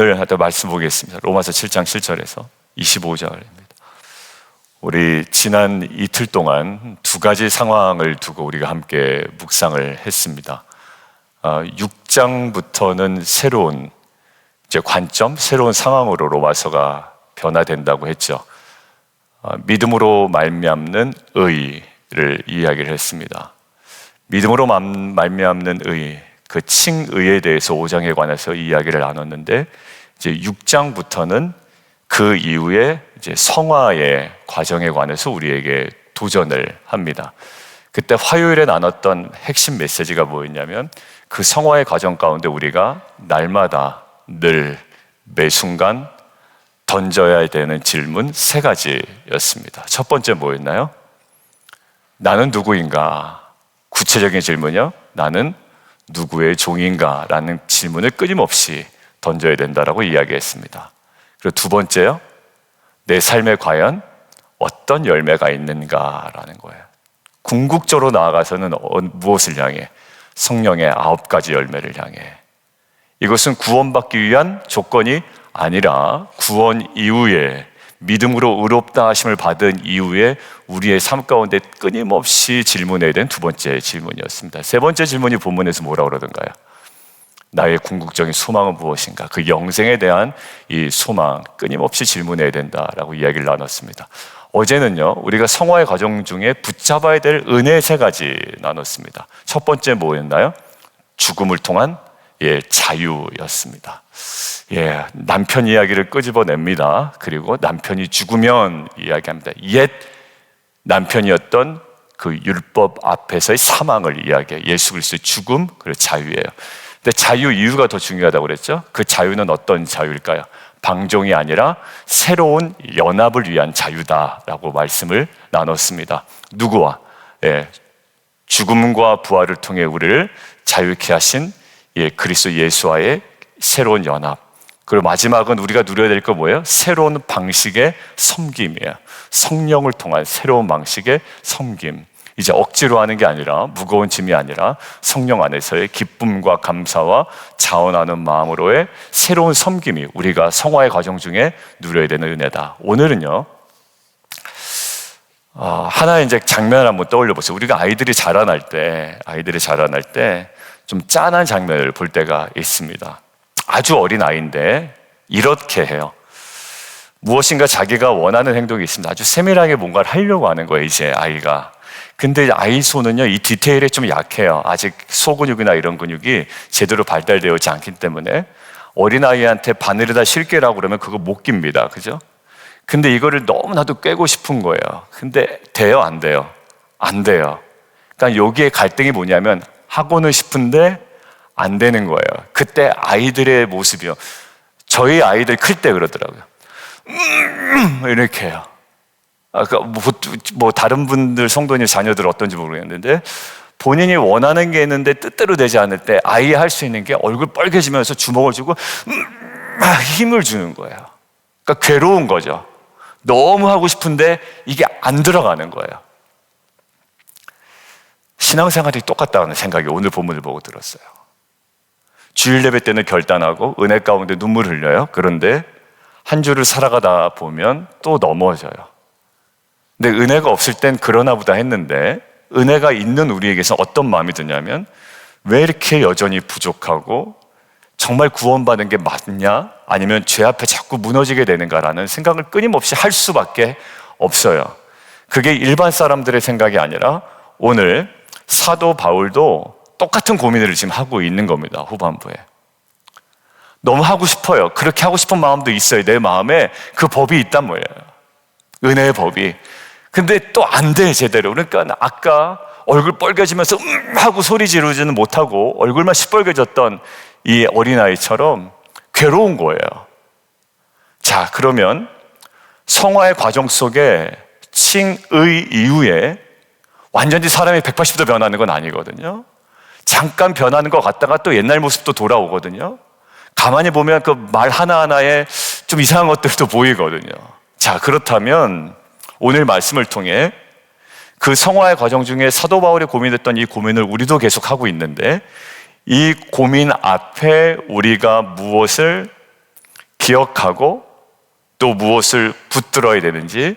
오늘 하다 말씀 보겠습니다. 로마서 7장 7절에서 25절입니다. 우리 지난 이틀 동안 두 가지 상황을 두고 우리가 함께 묵상을 했습니다. 6장부터는 새로운 관점, 새로운 상황으로 로마서가 변화된다고 했죠. 믿음으로 말미암는 의를 이야기를 했습니다. 믿음으로 말미암는 의, 그 칭의에 대해서 5장에 관해서 이야기를 나눴는데, 이제 6장부터는 그 이후에 이제 성화의 과정에 관해서 우리에게 도전을 합니다. 그때 화요일에 나눴던 핵심 메시지가 뭐였냐면, 그 성화의 과정 가운데 우리가 날마다 늘 매 순간 던져야 되는 질문 3가지였습니다. 첫 번째 뭐였나요? 나는 누구인가? 구체적인 질문이요. 나는 누구의 종인가? 라는 질문을 끊임없이 던져야 된다라고 이야기했습니다. 그리고 두 번째요. 내 삶에 과연 어떤 열매가 있는가라는 거예요. 궁극적으로 나아가서는 무엇을 향해? 성령의 9가지 열매를 향해. 이것은 구원받기 위한 조건이 아니라 구원 이후에 믿음으로 의롭다 하심을 받은 이후에 우리의 삶 가운데 끊임없이 질문해야 되는 두 번째 질문이었습니다. 세 번째 질문이 본문에서 뭐라고 그러던가요? 나의 궁극적인 소망은 무엇인가? 그 영생에 대한 이 소망 끊임없이 질문해야 된다라고 이야기를 나눴습니다. 어제는요, 우리가 성화의 과정 중에 붙잡아야 될 은혜 3가지 나눴습니다. 첫 번째 뭐였나요? 죽음을 통한 자유였습니다. 남편 이야기를 끄집어냅니다. 그리고 남편이 죽으면 이야기합니다. 옛 남편이었던 그 율법 앞에서의 사망을 이야기해요. 예수 그리스도의 죽음, 그리고 자유예요. 근데 자유 이유가 더 중요하다고 그랬죠? 그 자유는 어떤 자유일까요? 방종이 아니라 새로운 연합을 위한 자유다라고 말씀을 나눴습니다. 누구와? 죽음과 부활을 통해 우리를 자유케 하신 그리스도 예수와의 새로운 연합. 그리고 마지막은 우리가 누려야 될 거 뭐예요? 새로운 방식의 섬김이에요. 성령을 통한 새로운 방식의 섬김. 이제 억지로 하는 게 아니라, 무거운 짐이 아니라 성령 안에서의 기쁨과 감사와 자원하는 마음으로의 새로운 섬김이 우리가 성화의 과정 중에 누려야 되는 은혜다. 오늘은요, 하나의 이제 장면을 한번 떠올려 보세요. 우리가 아이들이 자라날 때 좀 짠한 장면을 볼 때가 있습니다. 아주 어린 아이인데 이렇게 해요. 무엇인가 자기가 원하는 행동이 있습니다. 아주 세밀하게 뭔가를 하려고 하는 거예요, 이제 아이가. 근데 아이 손은요, 이 디테일에 좀 약해요. 아직 소근육이나 이런 근육이 제대로 발달되지 않기 때문에 어린아이한테 바늘에다 실게라고 그러면 그거 못 깁니다. 그죠? 근데 이거를 너무나도 꿰고 싶은 거예요. 근데 돼요? 안 돼요? 안 돼요. 그러니까 여기에 갈등이 뭐냐면, 하고는 싶은데 안 되는 거예요. 그때 아이들의 모습이요. 저희 아이들 클 때 그러더라고요. 이렇게 해요. 다른 분들, 성도님 자녀들 어떤지 모르겠는데, 본인이 원하는 게 있는데 뜻대로 되지 않을 때 아이 할 수 있는 게 얼굴 빨개지면서 주먹을 쥐고 힘을 주는 거예요. 그러니까 괴로운 거죠. 너무 하고 싶은데 이게 안 들어가는 거예요. 신앙생활이 똑같다는 생각이 오늘 본문을 보고 들었어요. 주일 예배 때는 결단하고 은혜 가운데 눈물 흘려요. 그런데 한 주를 살아가다 보면 또 넘어져요. 근데 은혜가 없을 땐 그러나 보다 했는데, 은혜가 있는 우리에게서 어떤 마음이 드냐면, 왜 이렇게 여전히 부족하고 정말 구원받은 게 맞냐? 아니면 죄 앞에 자꾸 무너지게 되는가라는 생각을 끊임없이 할 수밖에 없어요. 그게 일반 사람들의 생각이 아니라 오늘 사도 바울도 똑같은 고민을 지금 하고 있는 겁니다. 후반부에. 너무 하고 싶어요. 그렇게 하고 싶은 마음도 있어요. 내 마음에 그 법이 있단 말이에요. 은혜의 법이. 근데 또 안 돼, 제대로. 그러니까 아까 얼굴 빨개지면서 하고 소리 지르지는 못하고 얼굴만 시뻘개졌던 이 어린아이처럼 괴로운 거예요. 자, 그러면 성화의 과정 속에 칭의 이후에 완전히 사람이 180도 변하는 건 아니거든요. 잠깐 변하는 것 같다가 또 옛날 모습도 돌아오거든요. 가만히 보면 그 말 하나하나에 좀 이상한 것들도 보이거든요. 자, 그렇다면 오늘 말씀을 통해 그 성화의 과정 중에 사도 바울이 고민했던 이 고민을 우리도 계속 하고 있는데, 이 고민 앞에 우리가 무엇을 기억하고 또 무엇을 붙들어야 되는지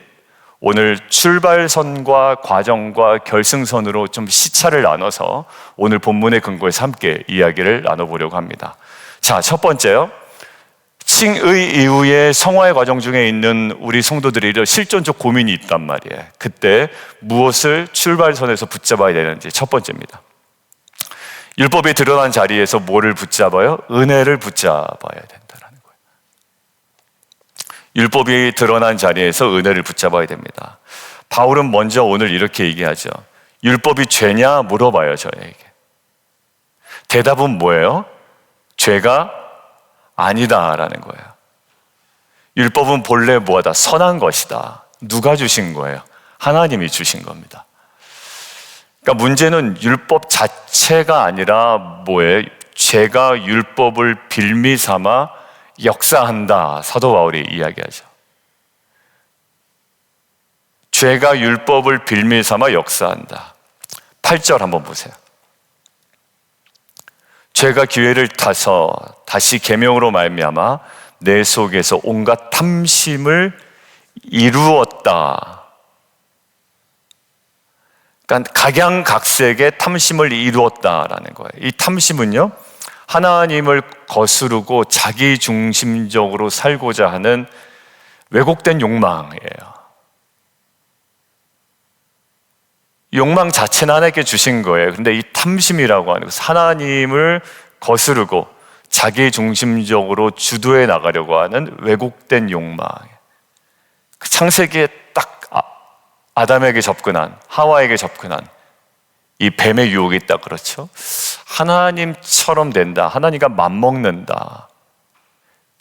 오늘 출발선과 과정과 결승선으로 좀 시차를 나눠서 오늘 본문의 근거에서 함께 이야기를 나눠보려고 합니다. 자, 첫 번째요. 칭의 이후의 성화의 과정 중에 있는 우리 성도들이 실존적 고민이 있단 말이에요. 그때 무엇을 출발선에서 붙잡아야 되는지 첫 번째입니다. 율법이 드러난 자리에서 뭐를 붙잡아요? 은혜를 붙잡아야 된다는 거예요. 율법이 드러난 자리에서 은혜를 붙잡아야 됩니다. 바울은 먼저 오늘 이렇게 얘기하죠. 율법이 죄냐 물어봐요, 저에게. 대답은 뭐예요? 죄가 아니다라는 거예요. 율법은 본래 뭐하다? 선한 것이다. 누가 주신 거예요? 하나님이 주신 겁니다. 그러니까 문제는 율법 자체가 아니라 뭐예요? 죄가 율법을 빌미 삼아 역사한다. 사도 바울이 이야기하죠. 죄가 율법을 빌미 삼아 역사한다. 8절 한번 보세요. 죄가 기회를 타서 다시 계명으로 말미암아 내 속에서 온갖 탐심을 이루었다. 그러니까 각양각색의 탐심을 이루었다라는 거예요. 이 탐심은요, 하나님을 거스르고 자기중심적으로 살고자 하는 왜곡된 욕망이에요. 욕망 자체는 하나님께 주신 거예요. 근데 이 탐심이라고 하는 것은 하나님을 거스르고 자기중심적으로 주도해 나가려고 하는 왜곡된 욕망. 그 창세기에 딱 아담에게 접근한, 하와에게 접근한 이 뱀의 유혹이 있다, 그렇죠? 하나님처럼 된다. 하나님과 맞먹는다.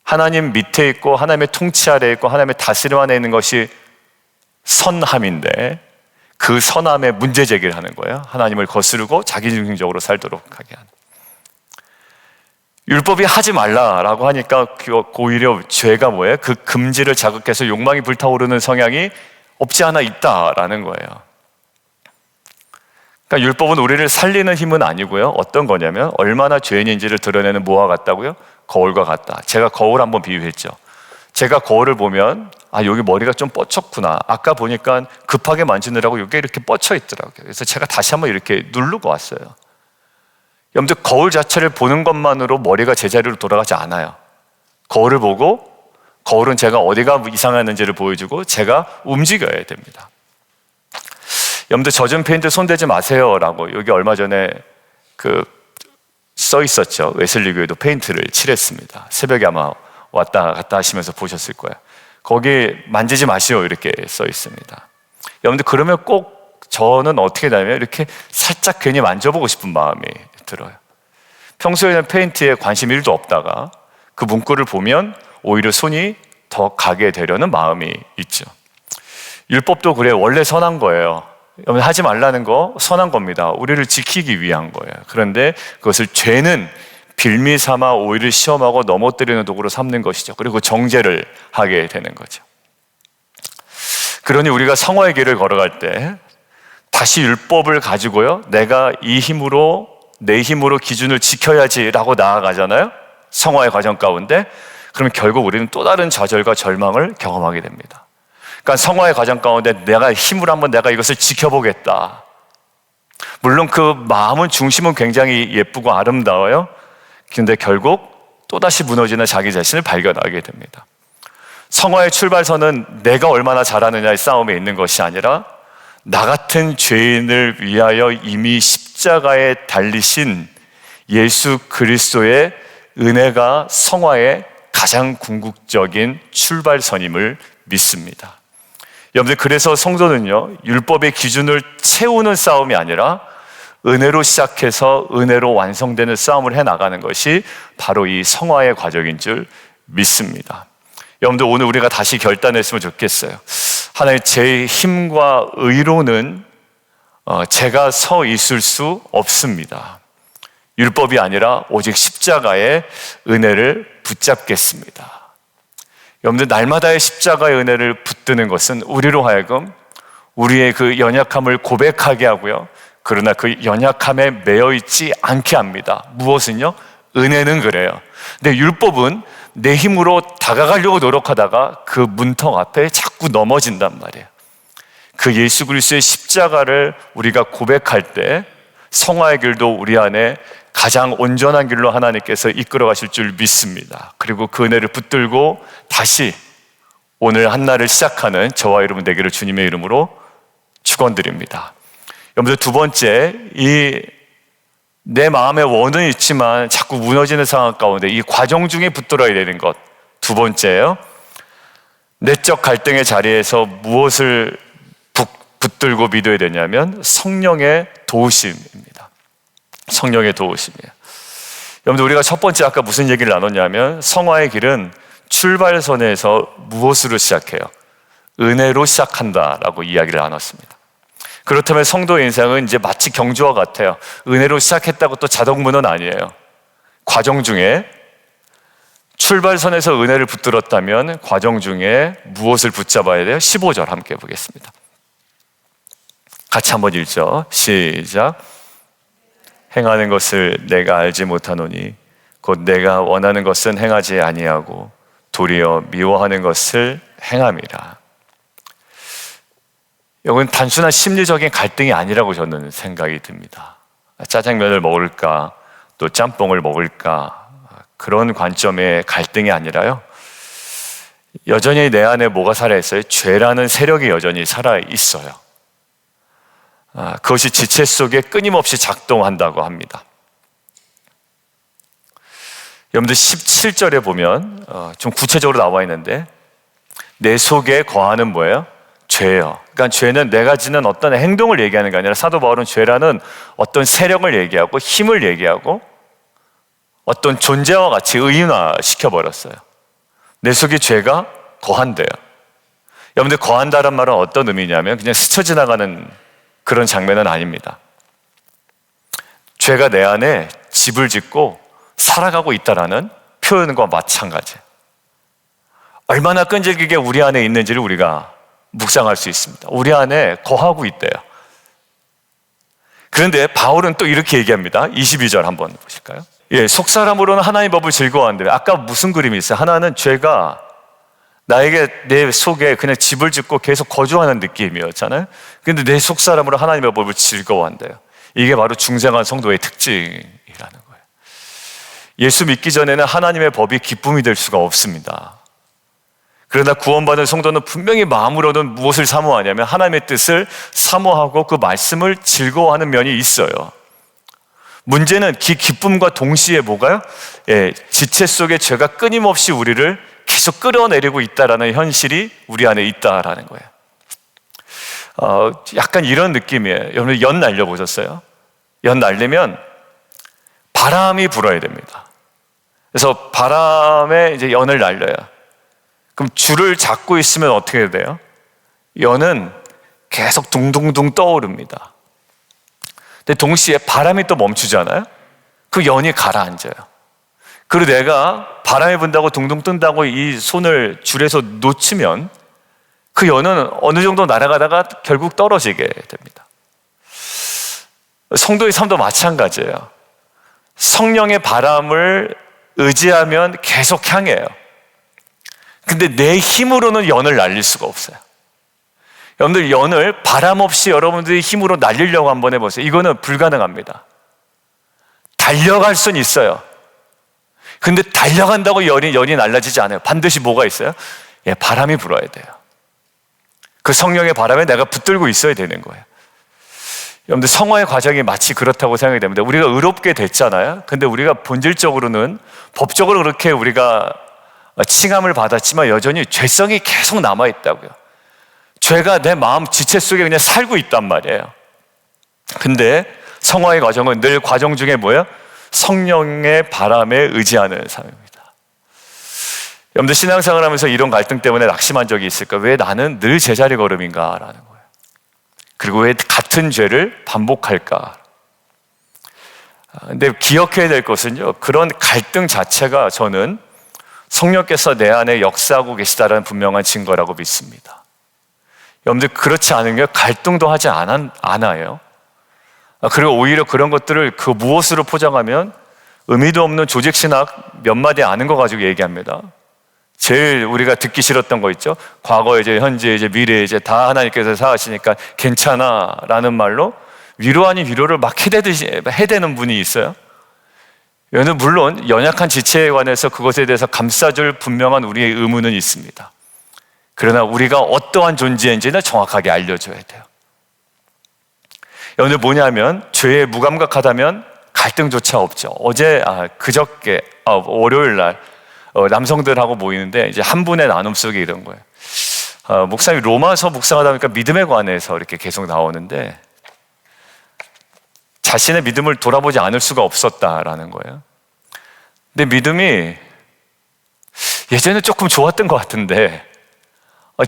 하나님 밑에 있고 하나님의 통치 아래에 있고 하나님의 다스림 안에 있는 것이 선함인데 그 선함에 문제 제기를 하는 거예요. 하나님을 거스르고 자기중심적으로 살도록 하게 하는. 율법이 하지 말라라고 하니까 오히려 죄가 뭐예요? 그 금지를 자극해서 욕망이 불타오르는 성향이 없지 않아 있다라는 거예요. 그러니까 율법은 우리를 살리는 힘은 아니고요. 어떤 거냐면 얼마나 죄인인지를 드러내는 뭐와 같다고요? 거울과 같다. 제가 거울 한번 비유했죠. 제가 거울을 보면 여기 머리가 좀 뻗쳤구나. 아까 보니까 급하게 만지느라고 이게 이렇게 뻗쳐 있더라고요. 그래서 제가 다시 한번 이렇게 누르고 왔어요. 여러분들 거울 자체를 보는 것만으로 머리가 제자리로 돌아가지 않아요. 거울을 보고 거울은 제가 어디가 이상했는지를 보여주고 제가 움직여야 됩니다. 여러분들 젖은 페인트 손대지 마세요라고 여기 얼마 전에 써 있었죠. 웨슬리 교회도 페인트를 칠했습니다. 새벽에 아마 왔다 갔다 하시면서 보셨을 거예요. 거기 만지지 마시오 이렇게 써 있습니다. 여러분들 그러면 꼭 저는 어떻게 되냐면 이렇게 살짝 괜히 만져보고 싶은 마음이 들어요. 평소에는 페인트에 관심 1도 없다가 그 문구를 보면 오히려 손이 더 가게 되려는 마음이 있죠. 율법도 그래요. 원래 선한 거예요. 하지 말라는 거 선한 겁니다. 우리를 지키기 위한 거예요. 그런데 그것을 죄는 빌미 삼아 오히려 시험하고 넘어뜨리는 도구로 삼는 것이죠. 그리고 정죄를 하게 되는 거죠. 그러니 우리가 성화의 길을 걸어갈 때 다시 율법을 가지고요, 내가 내 힘으로 기준을 지켜야지라고 나아가잖아요. 성화의 과정 가운데. 그러면 결국 우리는 또 다른 좌절과 절망을 경험하게 됩니다. 그러니까 성화의 과정 가운데 내가 이것을 지켜보겠다. 물론 그 마음은 중심은 굉장히 예쁘고 아름다워요. 근데 결국 또다시 무너지는 자기 자신을 발견하게 됩니다. 성화의 출발선은 내가 얼마나 잘하느냐의 싸움에 있는 것이 아니라 나 같은 죄인을 위하여 이미 십자가에 달리신 예수 그리스도의 은혜가 성화의 가장 궁극적인 출발선임을 믿습니다. 여러분들 그래서 성도는요, 율법의 기준을 채우는 싸움이 아니라 은혜로 시작해서 은혜로 완성되는 싸움을 해나가는 것이 바로 이 성화의 과정인 줄 믿습니다. 여러분들 오늘 우리가 다시 결단했으면 좋겠어요. 하나님, 제 힘과 의로는 제가 서 있을 수 없습니다. 율법이 아니라 오직 십자가의 은혜를 붙잡겠습니다. 여러분들 날마다의 십자가의 은혜를 붙드는 것은 우리로 하여금 우리의 그 연약함을 고백하게 하고요, 그러나 그 연약함에 매여 있지 않게 합니다. 무엇은요? 은혜는 그래요. 근데 율법은 내 힘으로 다가가려고 노력하다가 그 문턱 앞에 자꾸 넘어진단 말이에요. 그 예수 그리스도의 십자가를 우리가 고백할 때 성화의 길도 우리 안에 가장 온전한 길로 하나님께서 이끌어 가실 줄 믿습니다. 그리고 그 은혜를 붙들고 다시 오늘 한날을 시작하는 저와 여러분 되기를 주님의 이름으로 축원드립니다. 여러분들, 두 번째, 내 마음에 원은 있지만 자꾸 무너지는 상황 가운데 이 과정 중에 붙들어야 되는 것, 두 번째예요. 내적 갈등의 자리에서 무엇을 붙들고 믿어야 되냐면 성령의 도우심입니다. 성령의 도우심이에요. 여러분들, 우리가 첫 번째 아까 무슨 얘기를 나눴냐면 성화의 길은 출발선에서 무엇으로 시작해요? 은혜로 시작한다라고 이야기를 나눴습니다. 그렇다면 성도의 인생은 이제 마치 경주와 같아요. 은혜로 시작했다고 또 자동문은 아니에요. 과정 중에 출발선에서 은혜를 붙들었다면 과정 중에 무엇을 붙잡아야 돼요? 15절 함께 보겠습니다. 같이 한번 읽죠. 시작. 행하는 것을 내가 알지 못하노니 곧 내가 원하는 것은 행하지 아니하고 도리어 미워하는 것을 행함이라. 이건 단순한 심리적인 갈등이 아니라고 저는 생각이 듭니다. 짜장면을 먹을까 또 짬뽕을 먹을까 그런 관점의 갈등이 아니라요, 여전히 내 안에 뭐가 살아있어요? 죄라는 세력이 여전히 살아있어요. 그것이 지체 속에 끊임없이 작동한다고 합니다. 여러분들 17절에 보면 좀 구체적으로 나와 있는데 내 속에 거하는 뭐예요? 죄예요. 그러니까 죄는 내가 지는 어떤 행동을 얘기하는 게 아니라 사도 바울은 죄라는 어떤 세력을 얘기하고 힘을 얘기하고 어떤 존재와 같이 의인화시켜버렸어요. 내 속에 죄가 거한대요. 여러분들, 거한다란 말은 어떤 의미냐면 그냥 스쳐 지나가는 그런 장면은 아닙니다. 죄가 내 안에 집을 짓고 살아가고 있다라는 표현과 마찬가지. 얼마나 끈질기게 우리 안에 있는지를 우리가 묵상할 수 있습니다. 우리 안에 거하고 있대요. 그런데 바울은 또 이렇게 얘기합니다. 22절 한번 보실까요? 속사람으로는 하나님의 법을 즐거워한대요. 아까 무슨 그림이 있어요? 하나는 죄가 나에게 내 속에 그냥 집을 짓고 계속 거주하는 느낌이었잖아요. 그런데 내 속사람으로 하나님의 법을 즐거워한대요. 이게 바로 중생한 성도의 특징이라는 거예요. 예수 믿기 전에는 하나님의 법이 기쁨이 될 수가 없습니다. 그러나 구원받은 성도는 분명히 마음으로는 무엇을 사모하냐면 하나님의 뜻을 사모하고 그 말씀을 즐거워하는 면이 있어요. 문제는 그 기쁨과 동시에 뭐가요? 지체 속에 죄가 끊임없이 우리를 계속 끌어내리고 있다라는 현실이 우리 안에 있다라는 거예요. 약간 이런 느낌이에요. 여러분, 연 날려보셨어요? 연 날리면 바람이 불어야 됩니다. 그래서 바람에 이제 연을 날려요. 그럼 줄을 잡고 있으면 어떻게 돼요? 연은 계속 둥둥둥 떠오릅니다. 근데 동시에 바람이 또 멈추잖아요? 그 연이 가라앉아요. 그리고 내가 바람이 분다고 둥둥 뜬다고 이 손을 줄에서 놓치면 그 연은 어느 정도 날아가다가 결국 떨어지게 됩니다. 성도의 삶도 마찬가지예요. 성령의 바람을 의지하면 계속 향해요. 근데 내 힘으로는 연을 날릴 수가 없어요. 여러분들, 연을 바람 없이 여러분들이 힘으로 날리려고 한번 해보세요. 이거는 불가능합니다. 달려갈 수는 있어요. 근데 달려간다고 연이 날라지지 않아요. 반드시 뭐가 있어요? 바람이 불어야 돼요. 그 성령의 바람에 내가 붙들고 있어야 되는 거예요. 여러분들, 성화의 과정이 마치 그렇다고 생각이 됩니다. 우리가 의롭게 됐잖아요. 근데 우리가 본질적으로는 법적으로 그렇게 우리가 칭함을 받았지만 여전히 죄성이 계속 남아있다고요. 죄가 내 마음 지체 속에 그냥 살고 있단 말이에요. 근데 성화의 과정은 늘 과정 중에 뭐예요? 성령의 바람에 의지하는 삶입니다. 여러분들, 신앙생활 하면서 이런 갈등 때문에 낙심한 적이 있을까? 왜 나는 늘 제자리 걸음인가? 라는 거예요. 그리고 왜 같은 죄를 반복할까? 근데 기억해야 될 것은요, 그런 갈등 자체가 저는 성령께서 내 안에 역사하고 계시다는 분명한 증거라고 믿습니다. 여러분들, 그렇지 않으면 갈등도 하지 않아요. 그리고 오히려 그런 것들을 그 무엇으로 포장하면 의미도 없는 조직신학 몇 마디 아는 거 가지고 얘기합니다. 제일 우리가 듣기 싫었던 거 있죠. 과거, 이제 현재, 이제 미래, 이제 다 하나님께서 사하시니까 괜찮아 라는 말로 위로 아닌 위로를 막 해대는 분이 있어요. 여기는 물론 연약한 지체에 관해서 그것에 대해서 감싸줄 분명한 우리의 의무는 있습니다. 그러나 우리가 어떠한 존재인지는 정확하게 알려줘야 돼요. 오늘 뭐냐면, 죄에 무감각하다면 갈등조차 없죠. 그저께 월요일 날 남성들하고 모이는데 이제 한 분의 나눔 속에 이런 거예요. 목사님이 로마서 묵상하다 보니까 믿음에 관해서 이렇게 계속 나오는데 자신의 믿음을 돌아보지 않을 수가 없었다라는 거예요. 근데 믿음이 예전에 조금 좋았던 것 같은데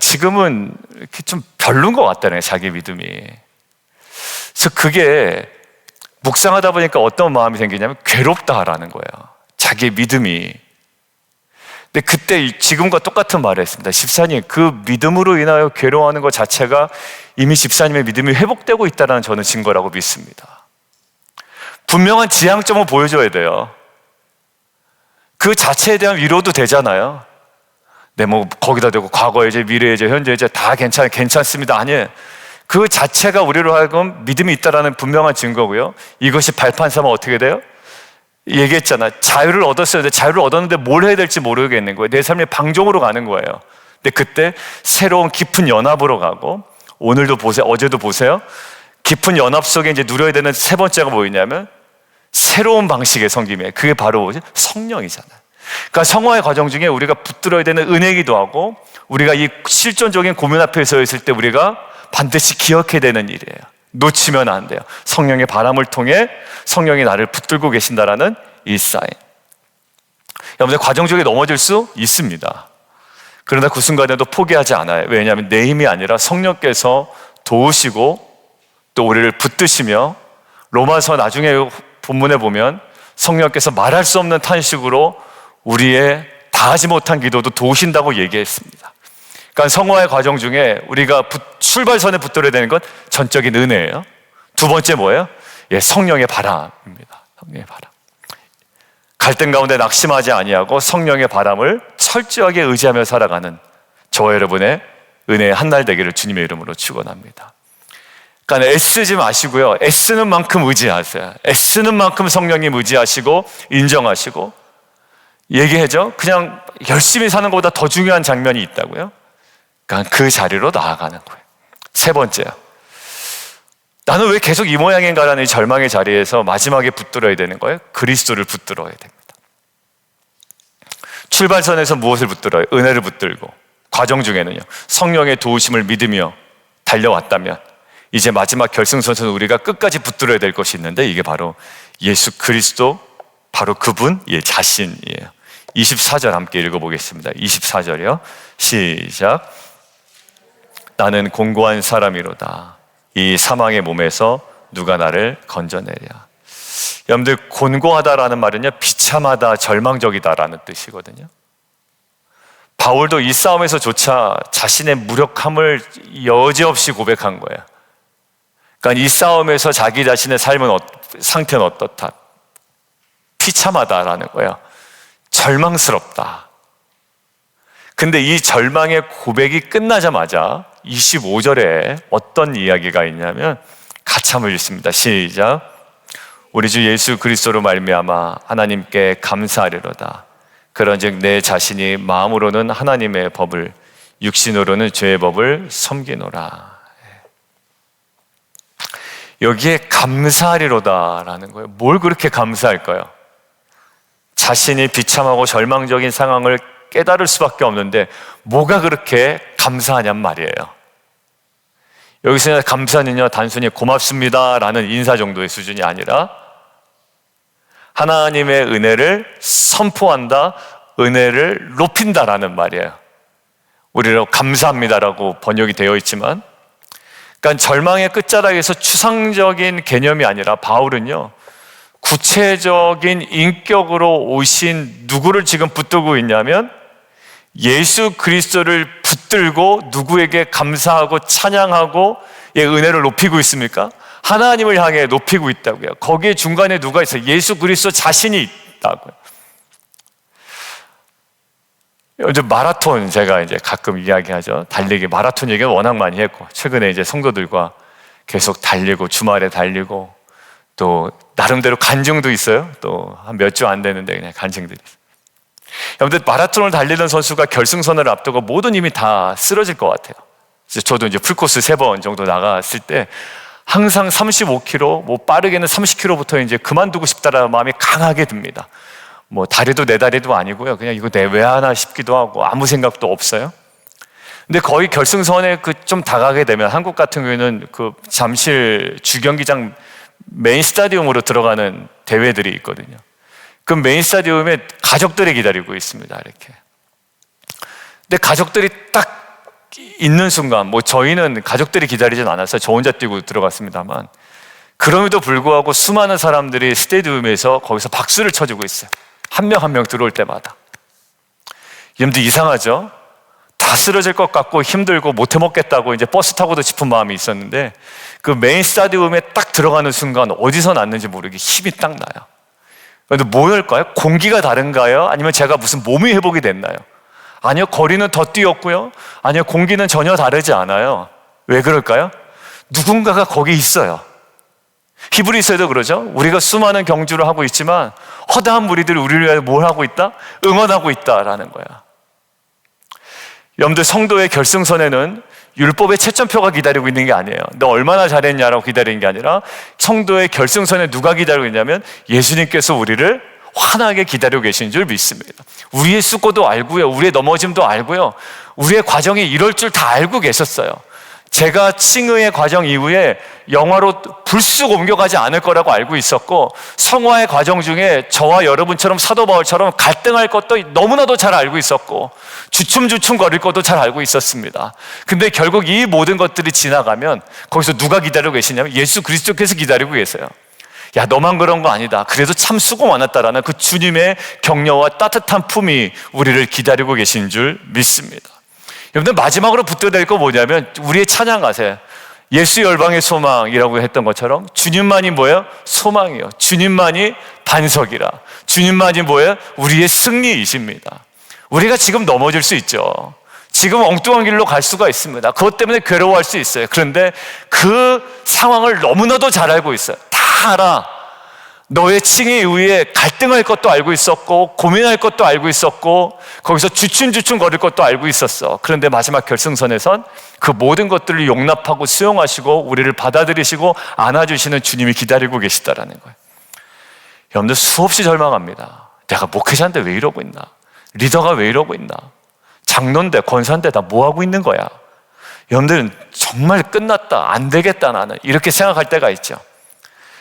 지금은 이렇게 좀 별론 것 같다네, 자기 믿음이. 그래서 그게 묵상하다 보니까 어떤 마음이 생기냐면 괴롭다라는 거예요, 자기 믿음이. 근데 그때 지금과 똑같은 말을 했습니다. 집사님, 그 믿음으로 인하여 괴로워하는 것 자체가 이미 집사님의 믿음이 회복되고 있다는 저는 증거라고 믿습니다. 분명한 지향점을 보여줘야 돼요. 그 자체에 대한 위로도 되잖아요. 거기다 대고 과거에 이제 미래에 이제 현재 이제 다 괜찮습니다. 아니에요. 그 자체가 우리로 하여금 믿음이 있다라는 분명한 증거고요. 이것이 발판 삼아 어떻게 돼요? 얘기했잖아. 자유를 얻었어요. 근데 자유를 얻었는데 뭘 해야 될지 모르겠는 거예요. 내 삶의 방종으로 가는 거예요. 근데 그때 새로운 깊은 연합으로 가고, 오늘도 보세요. 어제도 보세요. 깊은 연합 속에 이제 누려야 되는 세 번째가 뭐였냐면 새로운 방식의 섬김이에요. 그게 바로 뭐지? 성령이잖아요. 그러니까 성화의 과정 중에 우리가 붙들어야 되는 은혜이기도 하고, 우리가 이 실존적인 고민 앞에 서 있을 때 우리가 반드시 기억해야 되는 일이에요. 놓치면 안 돼요. 성령의 바람을 통해 성령이 나를 붙들고 계신다라는 이 사인. 여러분들 과정 중에 넘어질 수 있습니다. 그러나 그 순간에도 포기하지 않아요. 왜냐하면 내 힘이 아니라 성령께서 도우시고 또 우리를 붙드시며, 로마서 나중에 본문에 보면 성령께서 말할 수 없는 탄식으로 우리의 다하지 못한 기도도 도우신다고 얘기했습니다. 그러니까 성화의 과정 중에 우리가 출발선에 붙들어야 되는 건 전적인 은혜예요. 두 번째 뭐예요? 성령의 바람입니다. 성령의 바람. 갈등 가운데 낙심하지 아니하고 성령의 바람을 철저하게 의지하며 살아가는 저와 여러분의 은혜의 한날 되기를 주님의 이름으로 축원합니다. 그러니까 애쓰지 마시고요. 애쓰는 만큼 의지하세요. 애쓰는 만큼 성령님 의지하시고 인정하시고, 얘기해줘. 그냥 열심히 사는 것보다 더 중요한 장면이 있다고요. 그러니까 그 자리로 나아가는 거예요. 세 번째요. 나는 왜 계속 이 모양인가라는 이 절망의 자리에서 마지막에 붙들어야 되는 거예요? 그리스도를 붙들어야 됩니다. 출발선에서 무엇을 붙들어요? 은혜를 붙들고, 과정 중에는요, 성령의 도우심을 믿으며 달려왔다면 이제 마지막 결승선에서는 우리가 끝까지 붙들어야 될 것이 있는데, 이게 바로 예수 그리스도, 바로 그분 자신이에요. 24절 함께 읽어보겠습니다. 24절이요. 시작. 나는 공고한 사람이로다. 이 사망의 몸에서 누가 나를 건져내랴. 여러분들, 곤고하다라는 말은요, 비참하다, 절망적이다라는 뜻이거든요. 바울도 이 싸움에서조차 자신의 무력함을 여지없이 고백한 거예요. 그러니까 이 싸움에서 자기 자신의 상태는 어떻다? 비참하다라는 거예요. 절망스럽다. 근데 이 절망의 고백이 끝나자마자 25절에 어떤 이야기가 있냐면, 같이 한번 읽습니다. 시작. 우리 주 예수 그리스도로 말미암아 하나님께 감사하리로다. 그런즉 내 자신이 마음으로는 하나님의 법을, 육신으로는 죄의 법을 섬기노라. 여기에 감사하리로다라는 거예요. 뭘 그렇게 감사할까요? 자신이 비참하고 절망적인 상황을 깨달을 수밖에 없는데 뭐가 그렇게 감사하냔 말이에요. 여기서 감사는요, 단순히 고맙습니다라는 인사 정도의 수준이 아니라 하나님의 은혜를 선포한다, 은혜를 높인다라는 말이에요. 우리로 감사합니다라고 번역이 되어 있지만, 그러니까 절망의 끝자락에서 추상적인 개념이 아니라 바울은요, 구체적인 인격으로 오신 누구를 지금 붙들고 있냐면 예수 그리스도를 붙들고 누구에게 감사하고 찬양하고 은혜를 높이고 있습니까? 하나님을 향해 높이고 있다고요. 거기에 중간에 누가 있어요? 예수 그리스도 자신이 있다고요. 이제 마라톤 제가 이제 가끔 이야기하죠. 달리기 마라톤 얘기는 워낙 많이 했고, 최근에 이제 성도들과 계속 달리고, 주말에 달리고, 또 나름대로 간증도 있어요. 또 한 몇 주 안 되는데 그냥 간증들이 있어요. 여러분들 마라톤을 달리는 선수가 결승선을 앞두고 모든 힘이 다 쓰러질 것 같아요. 저도 이제 풀코스 3번 정도 나갔을 때 항상 35km, 뭐 빠르게는 30km부터 이제 그만두고 싶다라는 마음이 강하게 듭니다. 뭐 다리도 내 다리도 아니고요. 그냥 이거 내 왜 하나 싶기도 하고 아무 생각도 없어요. 근데 거의 결승선에 좀 다가게 되면 한국 같은 경우에는 그 잠실 주경기장 메인 스타디움으로 들어가는 대회들이 있거든요. 그 메인 스타디움에 가족들이 기다리고 있습니다. 이렇게. 근데 가족들이 딱 있는 순간, 뭐 저희는 가족들이 기다리진 않았어요. 저 혼자 뛰고 들어갔습니다만, 그럼에도 불구하고 수많은 사람들이 스타디움에서 거기서 박수를 쳐주고 있어요. 한 명 한 명 들어올 때마다. 여러분들 이상하죠? 다 쓰러질 것 같고 힘들고 못 해먹겠다고 이제 버스 타고도 싶은 마음이 있었는데, 그 메인 스타디움에 딱 들어가는 순간 어디서 났는지 모르게 힘이 딱 나요. 근데 뭐일까요? 공기가 다른가요? 아니면 제가 무슨 몸이 회복이 됐나요? 아니요, 거리는 더 뛰었고요. 아니요, 공기는 전혀 다르지 않아요. 왜 그럴까요? 누군가가 거기 있어요. 히브리서에도 그러죠. 우리가 수많은 경주를 하고 있지만 허다한 무리들이 우리를 위해 뭘 하고 있다? 응원하고 있다라는 거야. 여러분들, 성도의 결승선에는 율법의 채점표가 기다리고 있는 게 아니에요. 너 얼마나 잘했냐라고 기다리는 게 아니라, 성도의 결승선에 누가 기다리고 있냐면 예수님께서 우리를 환하게 기다리고 계신 줄 믿습니다. 우리의 수고도 알고요, 우리의 넘어짐도 알고요, 우리의 과정이 이럴 줄 다 알고 계셨어요. 제가 칭의의 과정 이후에 영화로 불쑥 옮겨가지 않을 거라고 알고 있었고, 성화의 과정 중에 저와 여러분처럼 사도 바울처럼 갈등할 것도 너무나도 잘 알고 있었고, 주춤주춤 거릴 것도 잘 알고 있었습니다. 근데 결국 이 모든 것들이 지나가면 거기서 누가 기다리고 계시냐면 예수 그리스도께서 기다리고 계세요. 야, 너만 그런 거 아니다, 그래도 참 수고 많았다라는 그 주님의 격려와 따뜻한 품이 우리를 기다리고 계신 줄 믿습니다. 여러분들, 마지막으로 붙들어야 될 거 뭐냐면 우리의 찬양 가사예요. 예수 열방의 소망이라고 했던 것처럼 주님만이 뭐예요? 소망이요. 주님만이 반석이라. 주님만이 뭐예요? 우리의 승리이십니다. 우리가 지금 넘어질 수 있죠. 지금 엉뚱한 길로 갈 수가 있습니다. 그것 때문에 괴로워할 수 있어요. 그런데 그 상황을 너무나도 잘 알고 있어요. 다 알아. 너의 칭의 이후에 갈등할 것도 알고 있었고, 고민할 것도 알고 있었고, 거기서 주춤주춤 거릴 것도 알고 있었어. 그런데 마지막 결승선에선 그 모든 것들을 용납하고 수용하시고 우리를 받아들이시고 안아주시는 주님이 기다리고 계시다라는 거예요. 여러분들, 수없이 절망합니다. 내가 목회자인데 왜 이러고 있나? 리더가 왜 이러고 있나? 장로인데, 권사인데 나 뭐하고 있는 거야? 여러분들은 정말 끝났다, 안 되겠다 나는, 이렇게 생각할 때가 있죠.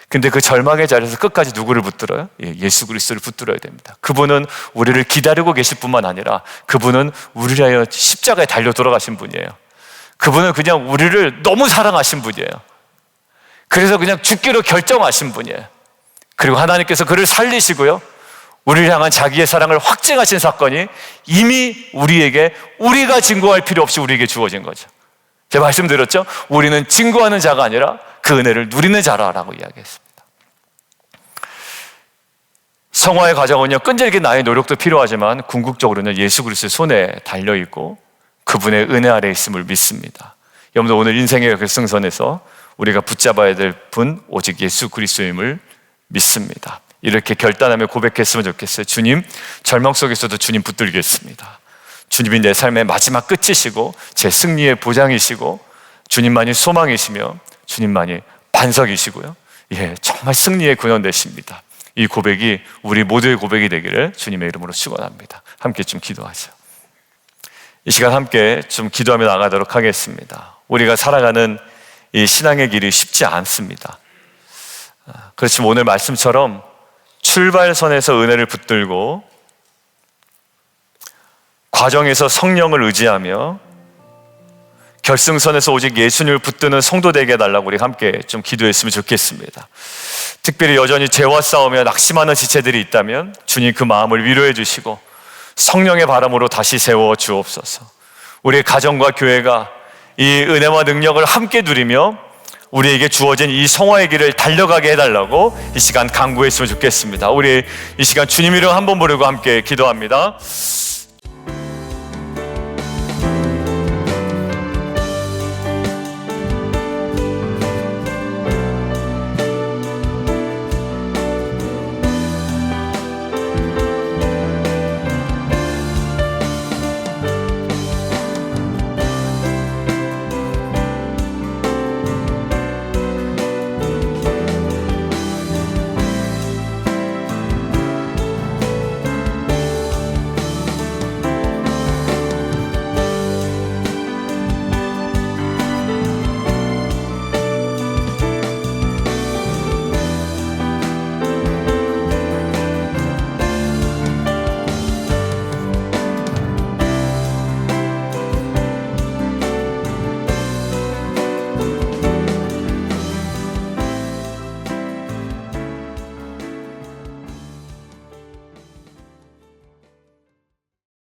근데 그 절망의 자리에서 끝까지 누구를 붙들어요? 예수 그리스도를 붙들어야 됩니다. 그분은 우리를 기다리고 계실 뿐만 아니라 그분은 우리를 위하여 십자가에 달려 돌아가신 분이에요. 그분은 그냥 우리를 너무 사랑하신 분이에요. 그래서 그냥 죽기로 결정하신 분이에요. 그리고 하나님께서 그를 살리시고요, 우리를 향한 자기의 사랑을 확증하신 사건이 이미 우리에게, 우리가 증거할 필요 없이 우리에게 주어진 거죠. 제가 말씀드렸죠? 우리는 증거하는 자가 아니라 그 은혜를 누리는 자라라고 이야기했습니다. 성화의 과정은요, 끈질긴 나의 노력도 필요하지만 궁극적으로는 예수 그리스도의 손에 달려있고 그분의 은혜 아래 있음을 믿습니다. 여러분들, 오늘 인생의 결승선에서 우리가 붙잡아야 될 분 오직 예수 그리스도임을 믿습니다. 이렇게 결단하며 고백했으면 좋겠어요. 주님, 절망 속에서도 주님 붙들겠습니다. 주님이 내 삶의 마지막 끝이시고 제 승리의 보장이시고 주님만이 소망이시며 주님만이 반석이시고요, 정말 승리의 근원 되십니다. 이 고백이 우리 모두의 고백이 되기를 주님의 이름으로 축원합니다. 함께 좀 기도하죠. 이 시간 함께 좀 기도하며 나가도록 하겠습니다. 우리가 살아가는 이 신앙의 길이 쉽지 않습니다. 그렇지만 오늘 말씀처럼 출발선에서 은혜를 붙들고 과정에서 성령을 의지하며 결승선에서 오직 예수님을 붙드는 성도 되게 해달라고 우리 함께 좀 기도했으면 좋겠습니다. 특별히 여전히 죄와 싸우며 낙심하는 지체들이 있다면 주님 그 마음을 위로해 주시고 성령의 바람으로 다시 세워 주옵소서. 우리의 가정과 교회가 이 은혜와 능력을 함께 누리며 우리에게 주어진 이 성화의 길을 달려가게 해달라고 이 시간 간구했으면 좋겠습니다. 우리 이 시간 주님 이름 한번 부르고 함께 기도합니다.